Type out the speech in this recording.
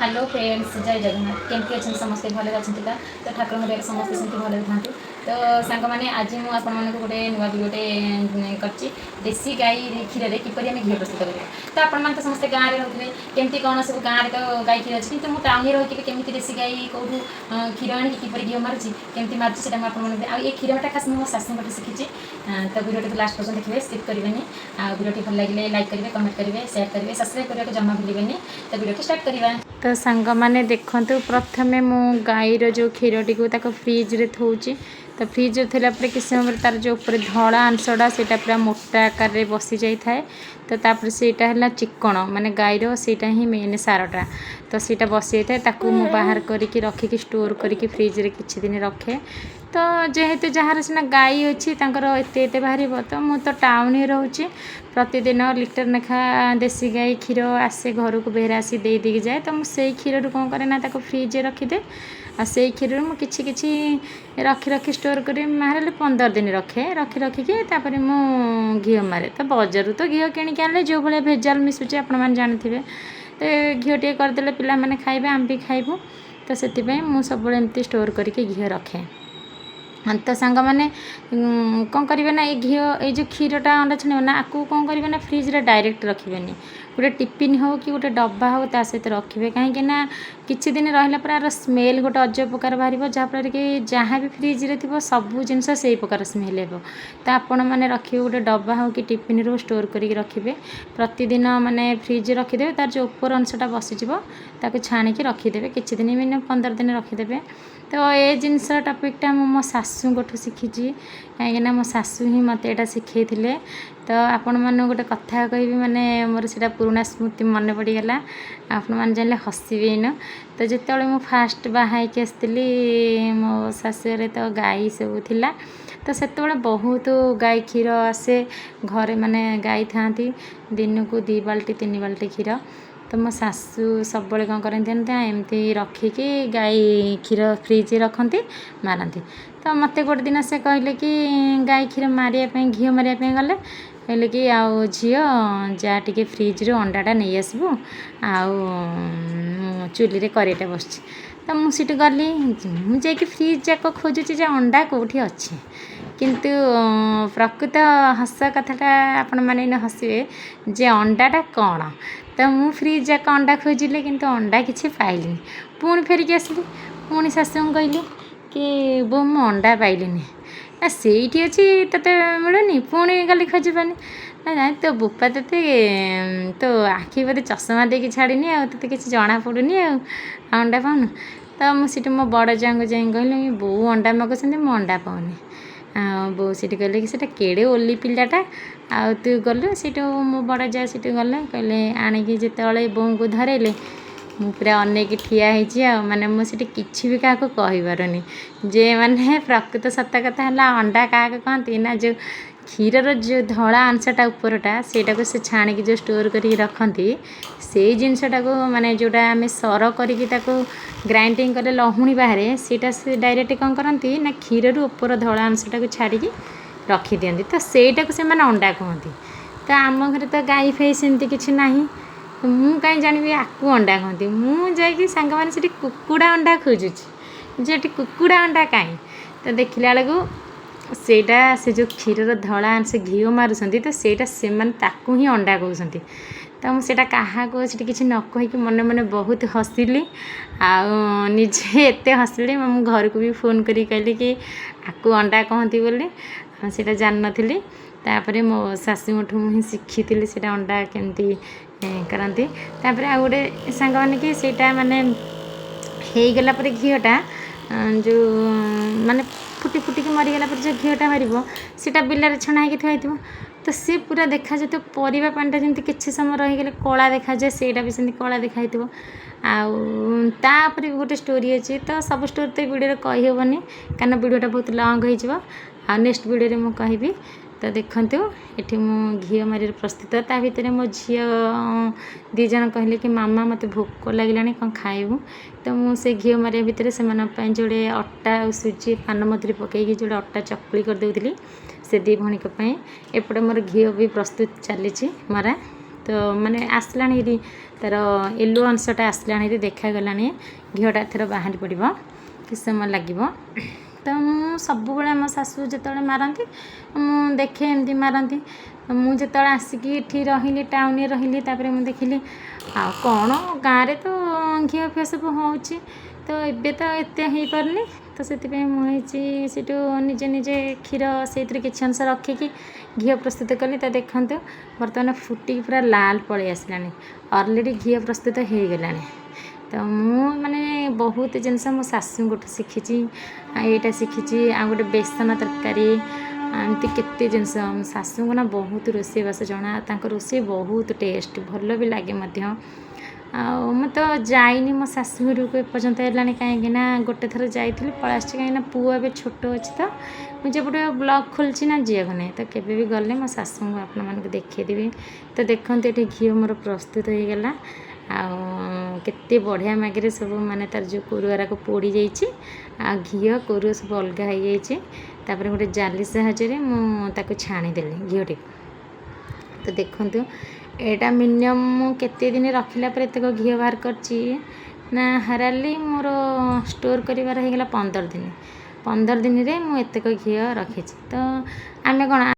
Hello friends, जय जगन्नाथ। केमती अच्छे समस्ते भले अच्छा तो ठाकुर दया समस्ते सेमती भले था। तो सांग मैंने आज मुझे आपण गोटे नुआ भिडियोटे करसी गाई क्षीर में किपर आम घी प्रस्तुत करें। तो आपण तो समस्ते गाँव में रोते केमती कौन सब गाँव में तो गाई क्षीर अच्छी, कितु टाउन में रही केमी देसी गाई कौटू क्षीर आनी किपर घी मार्ची केमती मार्ची से ये क्षीरटा खास मो शाशु शिखी। तो भिडियो को लास्ट पर्यटन देखिए, स्किप करेंगे। आ भिडियो भल लगे लाइक करेंगे, कमेंट करेंगे, शेयर करेंगे, सब्सक्राइब करने को जमा भूलें। तो भिडियो स्टार्ट करवा। तो सांग मैंने देखु प्रथमे मु गाईर जो क्षीर टी फ्रिज्रे थोची। तो फ्रिज थोड़ा किसी समय तार जो ऊपर धला अंशटा से पूरा मोटा आकार बसी जाए। तो तापर सेटा है चिकण माने गाईर सेटा ही मेन सारटा। तो सीटा बसी जाए ताकू मु बाहर करके रखिकी स्टोर करके फ्रिज्रे किछि दिन रखे। तो जेहेतु जार सीना गाई अच्छी एत बाहर। तो मु तो टाउन ही रोचे, प्रतिदिन लिटर लेखा देसी गाई क्षीर आसे घर को बेहरा आसी दे दी जाए। तो मुझे क्षीर कौन करे ना फ्रिज रखिदे। आ से क्षीर मुझे किसी रखी रखी स्टोर कर मारे 15 दिन रखे रखिकी तापर मु घी मारे। तो बजार तो घी किणिक आने जो भाई भेजाल मिसुचे आपण मैंने जानते। तो घी टे करदे पिला माने खाइबे, आम भी खाइबू। तो से सब एमती स्टोर करके घी रखे। तो सांग मैंने कौन करेंगे ना, ये घी ये जो क्षीरटा अंडा छाण ना आपको कौन करेंगे ना फ्रिज्रे डायरेक्ट रखिए। गोटे टिफिन हो कि गोटे डब्बा हो ता सहित रखिए, कहीं किछि दिन रहा पर स्मेल गोटे अजब प्रकार बाहर जहाँफल कि जहाँ भी फ्रिज्रे थी सबू जिनस से प्रकार स्मेल हो। तो आपण मैंने रखिए गोटे डब्बा हो कि टिफिन रू स्टोर करके रखिए। प्रतिदिन माने फ्रिज रखिदे, तार जो ऊपर अंशटा बसीज ताको छाणिकी रखिदे किछि दिन मैंने 15 दिन रखिदे। तो ये जिनस टपिकटा मो शाशु शिखी, कहीं मो शाशु ही मत यहाँ शिखे। तो आपण मैंने गोटे कथा कहि माने मोर से पुराणा स्मृति मन पड़गला, आपण मैंने जानले हसबे न। तो जिते मु फास्ट बाहर आसती मो शाशुरे तो गाई सब थिला। तो से बहुत गाई क्षीर आसे घरे, माने गाई था दिन को 2 बाल्टी 3 बाल्टी क्षीर। तो मो शाशु सब कौन करती एमती रखिकी गाई क्षीर फ्रिज रखती मारती। तो मत गोटे दिन से कहले कि गाई क्षीर मारिया घी मारिया गले, कहले कि आओ झील जा टे फ्रिज्रु अंडाटा नहीं आसबू, चूल्हे करेटा बस। तो मुझे गली मुझे फ्रिज जाक खोजुची जे अंडा कौटी अच्छी, किंतु प्रकृत हस कथाटा आपण मैंने हसबे जे अंडाटा कौन। तो मु फ्रिज जाक अंडा खोजिले किंतु अंडा किसी पाइलिनी। पुणी फेरिकी आसली, पुणी शाशु कहली कि बो मु अंडा पाइलिनी। ना सेठी अच्छी तते मिलूनी, पुणी गली खोजबानी ना तो बोपा ते तो आखि बोधे चषमा देकी छाड़नी आते किसी जना पड़ूनी अंडा पाऊन। तो मुझे मो बड़ जाऊँ जाए कहली बो अंडा मगुच्च मु अंडा पाऊनी। बो सीटी कहले कि सेटा केड़े ओली पिलाटा आ तू गलु सीटू मो बड़ जा सीटू गले कहले आणिकी जिते बों को धरेले मु पूरा अनेक ठिया माने मुझे किसी भी क्या कहीपारूनी जे माने प्रकृत सत कथा है अंडा क्या कहती ना जो क्षीर जो धला अंशटा उपरटा सेटा को से छाणिकी जो स्टोर करके रखती से जिनसटा को माने जोटा आम सर करके ग्राइंडिंग करे लहुणी बाहर सेटा से डायरेक्ट कौन करती ना क्षीर ऊपर धला अंशटा को छाड़ी रखी दियंती। तो सेटा को से माने अंडा कहती। तो आम घर तो गाई फाई सेमती किसी ना, मु कहीं जानी आकु अंडा कहती। मुझे सांग मैंने से कुकुड़ा अंडा खोजुची जे कुकुड़ा अंडा कहीं। तो देखला बेलू सेटा से जो क्षीर धला अंश घी मारुंट तो सेटा से ताकू ही अंडा कहते। तो मुझे क्या किसी न कहीकि मन मन बहुत हसिली आजे एत हसिली। मु घर को भी फोन करी कहली कि आकु अंडा कहती बोली, से जान नी। तापर मो शाशुठू मुझे शिखी से अंडा केमती करती। तापर आ गोटे सांग मैंने कि सेटा माने हो गला घीटा जो माने फुटी फुटिकी मरीगला जो घीटा मार सीटा बिलार छणा हो थी। तो सी पूरा देखा जाए तो परिवा पानीटा जमी किसी समय रहीगले कला देखा जाए, सेटा भी सेमती कला देखा आपर भी गोटे स्टोरी अच्छी। तो सब स्टोरी तो वीडियो कहीहबनी कारण वीडियोटा बहुत लंग हो। नेक्स्ट वीडियो में कहबी। तो देखु ये मु घी मार प्रस्तुत। ता भर मो झी 2 जन कहले कि मामा मत भोक लगे कौन खाइबू। तो मुझे घी मारे भितर से जोड़े अटा और सुजी पान मधुरी पकईकि जोड़े अटा चकुली करदेली से 2 भणीक एपटे मोर घी भी प्रस्तुत चली मरा। तो ମାନେ ଆସିଲାଣି ହେରି ତାର ୟେଲୋ ଅଂଶଟା ଆସିଲାଣି ହେରି ଦେଖାଗଲାଣି ଘିଅଟା ଏଥର ବାହାରି ପଡ଼ିବ କିଛି ସମୟ ଲାଗିବ ତ ମୁଁ ସବୁବେଳେ ଆମ ଶାଶୁ ଯେତେବେଳେ ମାରନ୍ତି ମୁଁ ଦେଖେ ଏମିତି ମାରନ୍ତି ମୁଁ ଯେତେବେଳେ ଆସିକି ଏଠି ରହିଲି ଟାଉନରେ ରହିଲି ତାପରେ ମୁଁ ଦେଖିଲି ଆଉ କ'ଣ ଗାଁରେ ତ ଘିଅ ଫିଅ ସବୁ ହେଉଛି ତ ଏବେ ତ ଏତେ ହେଇପାରୁନି ତ ସେଥିପାଇଁ ମୁଁ ହେଇଛି ସେଠୁ ନିଜେ ନିଜେ କ୍ଷୀର ସେଇଥିରେ କିଛି ଅଂଶ ରଖିକି ଘିଅ ପ୍ରସ୍ତୁତ କଲି ତ ଦେଖନ୍ତୁ ବର୍ତ୍ତମାନ ଫୁଟିକି ପୁରା ଲାଲ ପଳେଇ ଆସିଲାଣି ଅଲରେଡ଼ି ଘିଅ ପ୍ରସ୍ତୁତ ହେଇଗଲାଣି ତ ମୁଁ ମାନେ ବହୁତ ଜିନିଷ ମୋ ଶାଶୁଙ୍କଠୁ ଶିଖିଛି ଏଇଟା ଶିଖିଛି ଆଉ ଗୋଟେ ବେସନ ତରକାରୀ ଏମିତି କେତେ ଜିନିଷ ମୋ ଶାଶୁଙ୍କୁ ନା ବହୁତ ରୋଷେଇବାସ ଜଣା ତାଙ୍କ ରୋଷେଇ ବହୁତ ଟେଷ୍ଟ ଭଲ ବି ଲାଗେ ମଧ୍ୟ ଆଉ ମୁଁ ତ ଯାଇନି ମୋ ଶାଶୁ ଘରକୁ ଏପର୍ଯ୍ୟନ୍ତ ହେଲାଣି କାହିଁକିନା ଗୋଟେ ଥର ଯାଇଥିଲି ପଳେଇ ଆସିଛି କାହିଁକିନା ପୁଅ ଏବେ ଛୋଟ ଅଛି ତ ମୁଁ ଯେପଟେ ବ୍ଲଗ୍ ଖୋଲିଛି ନା ଝିଅକୁ ନାହିଁ ତ କେବେ ବି ଗଲେ ମୋ ଶାଶୁଙ୍କୁ ଆପଣମାନଙ୍କୁ ଦେଖେଇଦେବି ତ ଦେଖନ୍ତୁ ଏଠି ଘିଅ ମୋର ପ୍ରସ୍ତୁତ ହେଇଗଲା ଆଉ କେତେ ବଢ଼ିଆ ମାଗରେ ସବୁ ମାନେ ତାର ଯେଉଁ କୋରୁଆରାକୁ ପୋଡ଼ି ଯାଇଛି ଆଉ ଘିଅ କୋରୁଅ ସବୁ ଅଲଗା ହେଇଯାଇଛି ତାପରେ ଗୋଟେ ଜାଲି ସାହାଯ୍ୟରେ ମୁଁ ତାକୁ ଛାଣିଦେଲି ଘିଅଟିକୁ ତ ଦେଖନ୍ତୁ ଏଇଟା ମିନିମମ୍ ମୁଁ କେତେ ଦିନ ରଖିଲା ପରେ ଏତକ ଘିଅ ବାହାର କରିଛି ନା ହାରାଲି ମୋର ଷ୍ଟୋର୍ କରିବାର ହେଇଗଲା 15 ଦିନ 15 ଦିନରେ ମୁଁ ଏତକ ଘିଅ ରଖିଛି ତ ଆମେ କ'ଣ